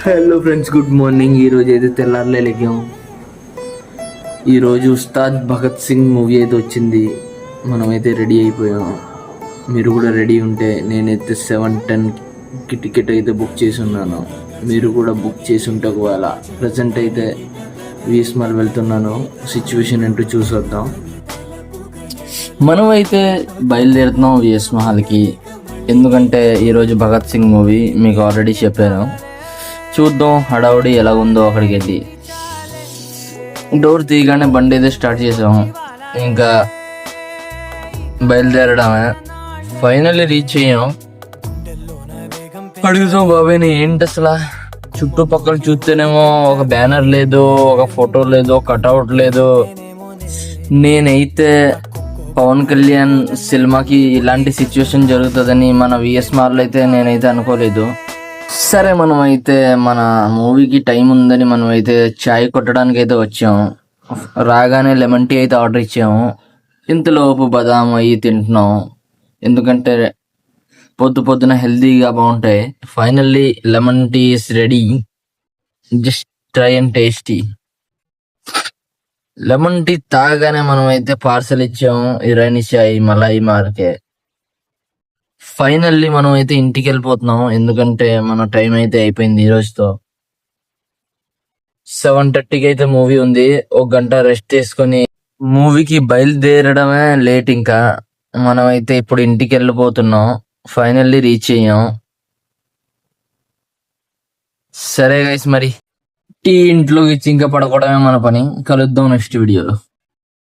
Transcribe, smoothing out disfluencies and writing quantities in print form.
Hello friends, good morning. ఈరోజు అయితే తెల్లారులే లెగ్గాం. ఈరోజు ఉస్తాద్ భగత్ సింగ్ మూవీ అయితే వచ్చింది. మనమైతే రెడీ అయిపోయాం. మీరు కూడా రెడీ ఉంటే నేనైతే 7:10కి టికెట్ అయితే బుక్ చేసి ఉన్నాను. మీరు కూడా బుక్ చేసి ఉంటే ఒకవేళ ప్రజెంట్ అయితే వీఎస్మాల్ వెళ్తున్నాను. సిచ్యువేషన్ ఏంటో చూసొద్దాం. మనమైతే బయలుదేరుతున్నాం విఎస్ మహల్కి. ఎందుకంటే ఈరోజు భగత్ సింగ్ మూవీ మీకు ఆల్రెడీ చెప్పాను. చూద్దాం హడావుడి ఎలా ఉందో. అక్కడికి వెళ్ళి డోర్ తీయగానే బండి అయితే స్టార్ట్ చేసాము. ఇంకా బయలుదేరడమే. ఫైనల్లీ రీచ్ అయ్యాం. అడుగుతాం బాబాయ్ని, ఏంటి అసలు చుట్టుపక్కల చూస్తేనేమో ఒక బ్యానర్ లేదు, ఒక ఫోటో లేదు, కట్అవుట్ లేదు. నేనైతే పవన్ కళ్యాణ్ సినిమాకి ఇలాంటి సిచ్యువేషన్ జరుగుతుందని మన విఎస్ఆర్లో అయితే నేనైతే అనుకోలేదు. సరే, మనం అయితే మన మూవీకి టైం ఉందని మనం అయితే చాయ్ కొట్టడానికి అయితే వచ్చాము. రాగానే లెమన్ టీ అయితే ఆర్డర్ ఇచ్చాము. ఇంతలోపు బదాం అయ్యి తింటున్నాం. ఎందుకంటే పొద్దున హెల్తీగా బాగుంటాయి. Finally lemon tea is ready. Just try and tasty. Lemon tea తాగానే మనం అయితే పార్సల్ ఇచ్చాము. ఇరానీ చాయ్ మలాయి మార్కే. ఫైనల్లీ మనం అయితే ఇంటికి వెళ్ళిపోతున్నాం. ఎందుకంటే మన టైం అయితే అయిపోయింది. ఈ రోజుతో 7:30కి అయితే మూవీ ఉంది. ఒక గంట రెస్ట్ తీసుకొని మూవీకి బయలుదేరడమే లేట్. ఇంకా మనం అయితే ఇప్పుడు ఇంటికి వెళ్ళిపోతున్నాం. ఫైనల్లీ రీచ్ అయ్యాం. సరే గైస్, మరి టీ ఇంట్లోకి ఇచ్చి ఇంకా పడుకోవడమే మన పని. కలుద్దాం నెక్స్ట్ వీడియోలో.